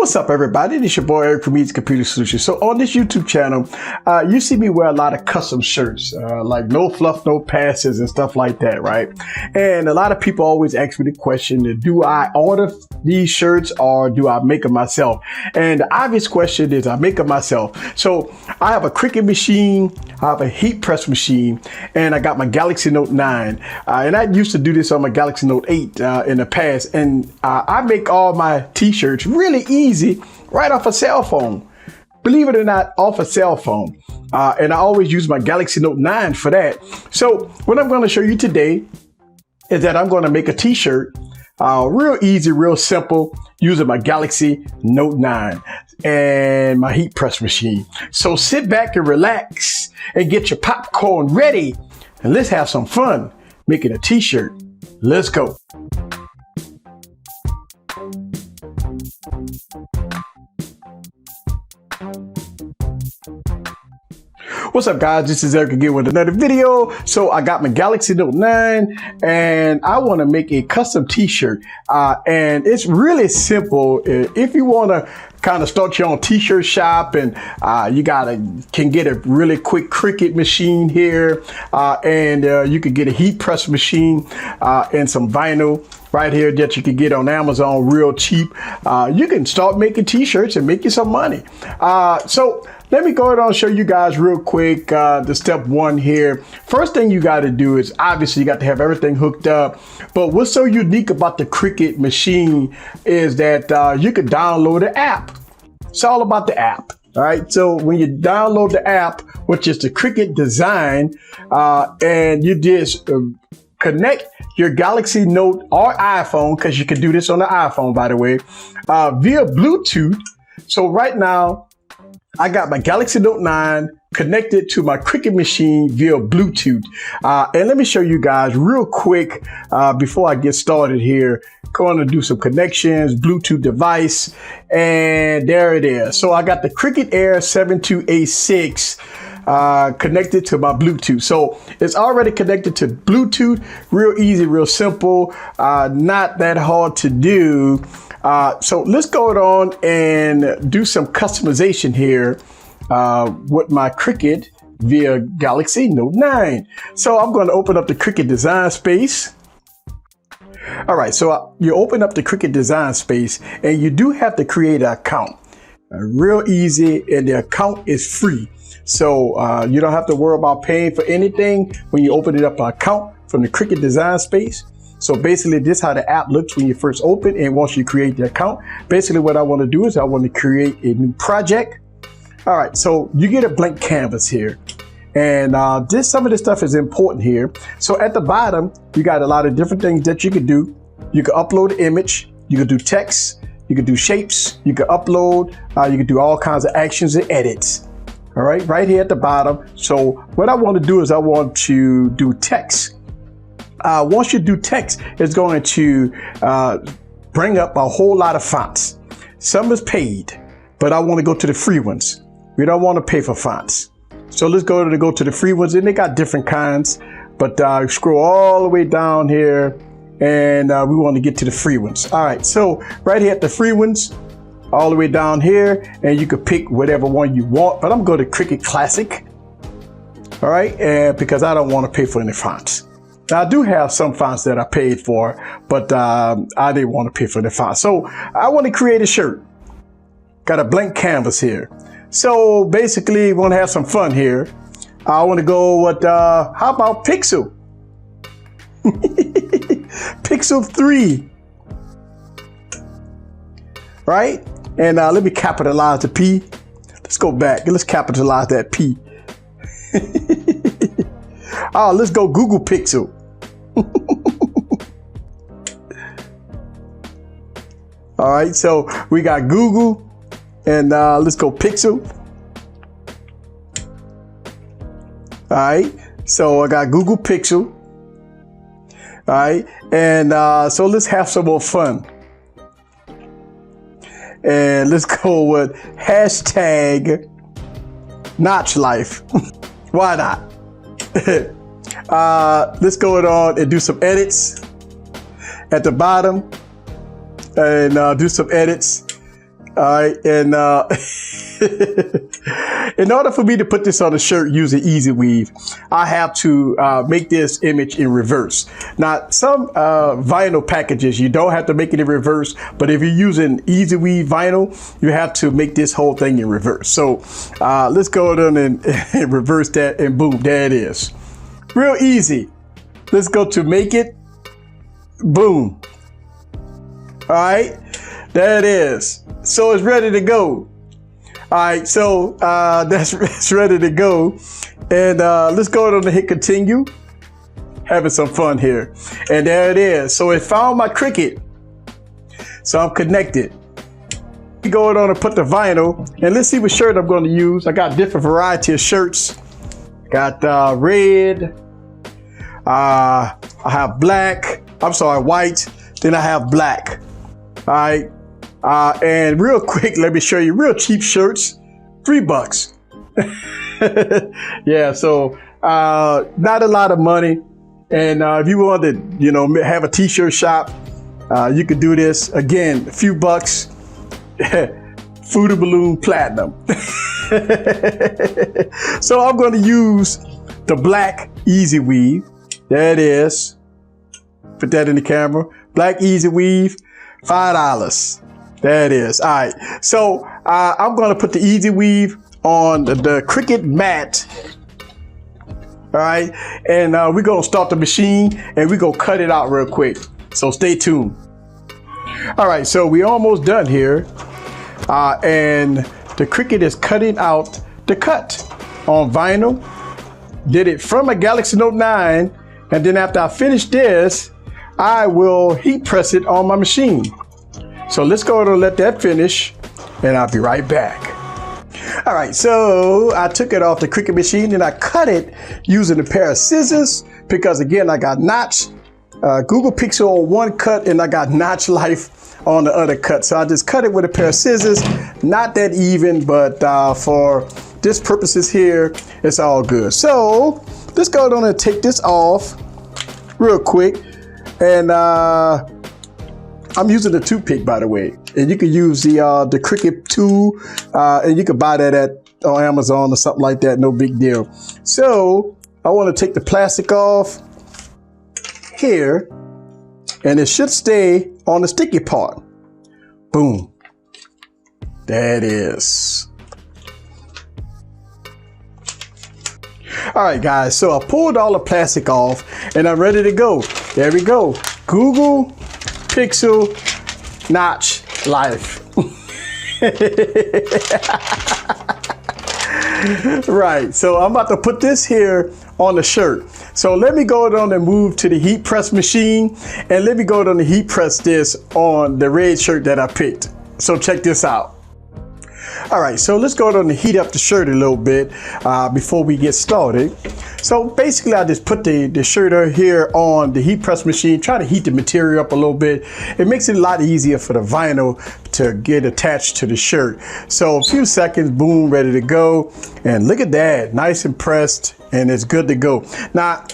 What's up, everybody? This is your boy Eric from Eats Computer Solutions. So on this YouTube channel, you see me wear a lot of custom shirts, like no fluff, no passes and stuff like that, right? And a lot of people always ask me the question, do I order these shirts or do I make them myself? And the obvious question is I make them myself. So I have a Cricut machine, I have a heat press machine, and I got my Galaxy Note 9. And I used to do this on my Galaxy Note 8 in the past. And I make all my t-shirts really easy right off a cell phone. Believe it or not, off a cell phone. And I always use my Galaxy Note 9 for that. So what I'm going to show you today is that I'm going to make a t-shirt real easy, real simple, using my Galaxy Note 9 and my heat press machine. So sit back and relax and get your popcorn ready and let's have some fun making a t-shirt. Let's go. What's up, guys? This is Eric again with another video. So I got my Galaxy Note 9 and I want to make a custom t-shirt. And it's really simple. If you want to kind of start your own t-shirt shop and you can get a really quick Cricut machine here. And you can get a heat press machine and some vinyl right here that you can get on Amazon real cheap. You can start making t-shirts and make you some money. So let me go ahead and show you guys real quick the step one here. First thing you got to do is obviously you got to have everything hooked up. But what's so unique about the Cricut machine is that you can download the app. It's all about the app. All right. So when you download the app, which is the Cricut design, and you just connect your Galaxy Note or iPhone, because you can do this on the iPhone, by the way, via Bluetooth. So right now, I got my Galaxy Note 9 connected to my Cricut machine via Bluetooth. And let me show you guys real quick before I get started here. Going to do some connections, Bluetooth device, and there it is. So I got the Cricut Air 72A6 connected to my Bluetooth. So it's already connected to Bluetooth. Real easy, real simple, not that hard to do. So let's go on and do some customization here with my Cricut via Galaxy Note 9. So I'm going to open up the Cricut design space. All right, so you open up the Cricut design space and you do have to create an account. Real easy, and the account is free. So you don't have to worry about paying for anything when you open it up an account from the Cricut design space. So basically this is how the app looks when you first open, and once you create the account, basically what I want to do is I want to create a new project. All right, so you get a blank canvas here. And some of this stuff is important here. So at the bottom, you got a lot of different things that you can do. You can upload an image, you can do text, you can do shapes, you can upload, you can do all kinds of actions and edits. All right, right here at the bottom. So what I want to do is I want to do text. Once you do text, it's going to bring up a whole lot of fonts. Some is paid, but I want to go to the free ones. We don't want to pay for fonts. So let's go to the free ones, and they got different kinds, but scroll all the way down here, and we want to get to the free ones. All right, so right here at the free ones, all the way down here, and you can pick whatever one you want, but I'm going to Cricut Classic. All right, and because I don't want to pay for any fonts. Now, I do have some fonts that I paid for, but I didn't want to pay for the fonts. So I want to create a shirt. Got a blank canvas here. So basically, we want to have some fun here. I want to go with, how about Pixel? Pixel 3. Right? And let me capitalize the P. Let's go back. Let's capitalize that P. Oh, let's go Google Pixel. All right, so we got Google, and let's go Pixel. All right, so I got Google Pixel. All right, and so let's have some more fun. And let's go with hashtag Notch Life. Why not? Let's go on and do some edits at the bottom, and do some edits. All right, and in order for me to put this on a shirt using Easy Weave, I have to make this image in reverse. Now, some vinyl packages, you don't have to make it in reverse, but if you're using Easy Weave vinyl, you have to make this whole thing in reverse. So let's go down and reverse that, and boom, there it is. Real easy. Let's go to make it. Boom. All right, there it is. So it's ready to go. All right, so that's ready to go. And let's go ahead and hit continue. Having some fun here. And there it is. So it found my Cricut. So I'm connected. We go ahead and put the vinyl, and let's see what shirt I'm going to use. I got different variety of shirts. Got red. I have black. I'm sorry, white. Then I have black. All right. And real quick, let me show you real cheap shirts, $3. Yeah, so not a lot of money. And if you want to, have a t-shirt shop, you could do this. Again, a few bucks. Fruity Balloon Platinum. So I'm going to use the black Easy Weave. There it is. Put that in the camera. Black Easy Weave, $5. There it is. All right. So I'm going to put the Easy Weave on the Cricut mat. All right. And we're going to start the machine, and we're going to cut it out real quick. So stay tuned. All right. So we're almost done here. And the Cricut is cutting out the cut on vinyl. Did it from a Galaxy Note 9. And then after I finish this, I will heat press it on my machine. So let's go and let that finish, and I'll be right back. All right, so I took it off the Cricut machine and I cut it using a pair of scissors because, again, I got notch Google Pixel on one cut and I got Notch Life on the other cut. So I just cut it with a pair of scissors. Not that even, but for this purposes here, it's all good. So let's go on and take this off real quick. And I'm using the toothpick, by the way, and you can use the Cricut tool, and you can buy that on Amazon or something like that. No big deal. So I want to take the plastic off here, and it should stay on the sticky part. Boom. There it is. All right, guys. So I pulled all the plastic off, and I'm ready to go. There we go. Google Pixel Notch Life. Right, so I'm about to put this here on the shirt. So let me go down and move to the heat press machine, and let me go down and heat press this on the red shirt that I picked. So check this out. All right, so let's go down and heat up the shirt a little bit before we get started. So basically, I just put the shirt here on the heat press machine, try to heat the material up a little bit. It makes it a lot easier for the vinyl to get attached to the shirt. So a few seconds, boom, ready to go. And look at that, nice and pressed, and it's good to go. Now,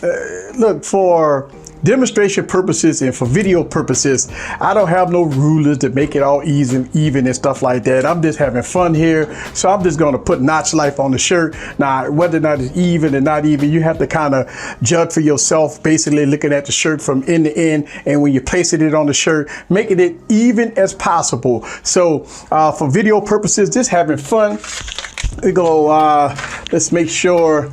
look, for demonstration purposes and for video purposes, I don't have no rulers to make it all even and stuff like that. I'm just having fun here. So I'm just going to put Notch Life on the shirt. Now, whether or not it's even and not even, you have to kind of judge for yourself, basically looking at the shirt from end to end. And when you're placing it on the shirt, making it even as possible. So for video purposes, just having fun. We go, let's make sure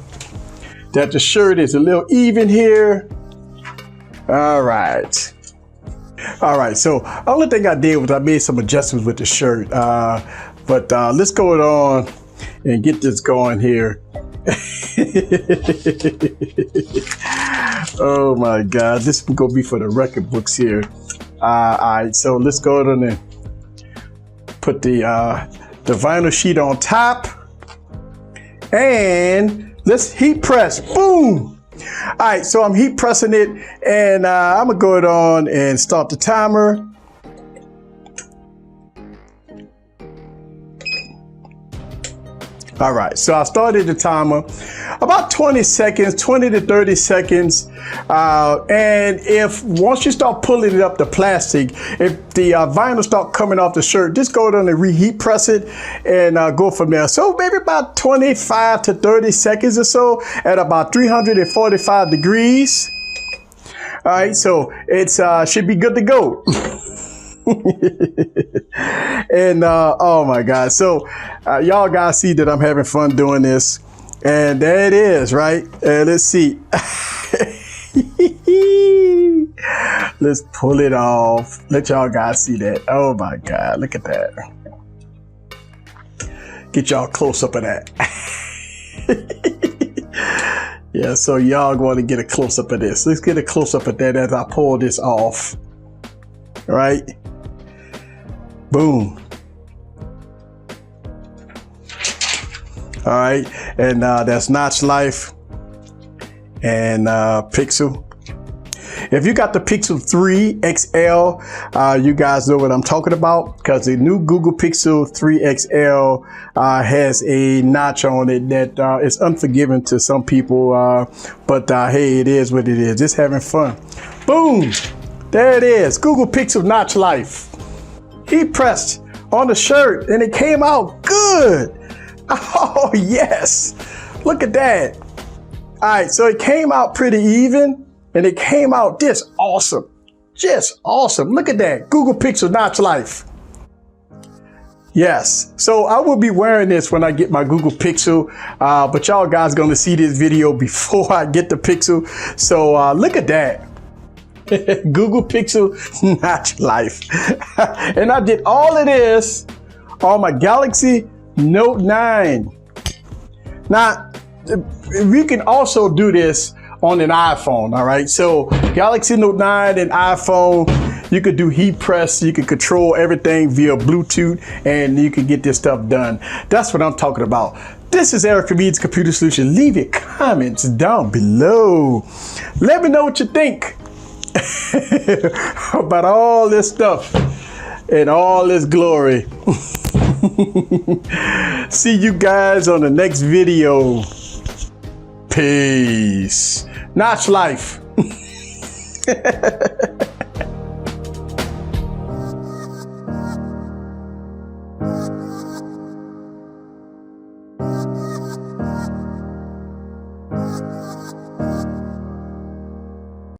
that the shirt is a little even here. All right. All right. So only thing I did was I made some adjustments with the shirt. But let's go on and get this going here. Oh my God. This is going to be for the record books here. All right. So let's go on and put the vinyl sheet on top. And let's heat press. Boom. All right, so I'm heat pressing it, and I'm gonna go on and start the timer. All right, so I started the timer about 20 seconds, 20 to 30 seconds. And if once you start pulling it up the plastic, if the vinyl start coming off the shirt, just go down and reheat press it and go from there. So maybe about 25 to 30 seconds or so at about 345 degrees. All right, so it's should be good to go. And oh my God, so y'all guys see that I'm having fun doing this, and there it is, right? And let's see. Let's pull it off. Let y'all guys see that. Oh my God, look at that. Get y'all close up of that. Yeah, so y'all going to get a close up of this. Let's get a close up of that as I pull this off. All right. Boom. All right, and that's Notch Life and Pixel. If you got the Pixel 3 XL, you guys know what I'm talking about, because the new Google Pixel 3 XL has a notch on it that is unforgiving to some people, but hey, it is what it is. Just having fun. Boom, there it is, Google Pixel Notch Life. He pressed on the shirt and it came out good. Oh yes, look at that. All right, so it came out pretty even and it came out just awesome. Just awesome. Look at that, Google Pixel Notch Life. Yes, so I will be wearing this when I get my Google Pixel, but y'all guys gonna see this video before I get the Pixel. So look at that. Google Pixel Notch Life. And I did all of this on my Galaxy Note 9. Now, we can also do this on an iPhone, all right? So Galaxy Note 9 and iPhone, you could do heat press, you can control everything via Bluetooth, and you can get this stuff done. That's what I'm talking about. This is Eric from Eads Computer Solutions. Leave your comments down below. Let me know what you think about all this stuff and all this glory. See you guys on the next video. Peace. Notch Life.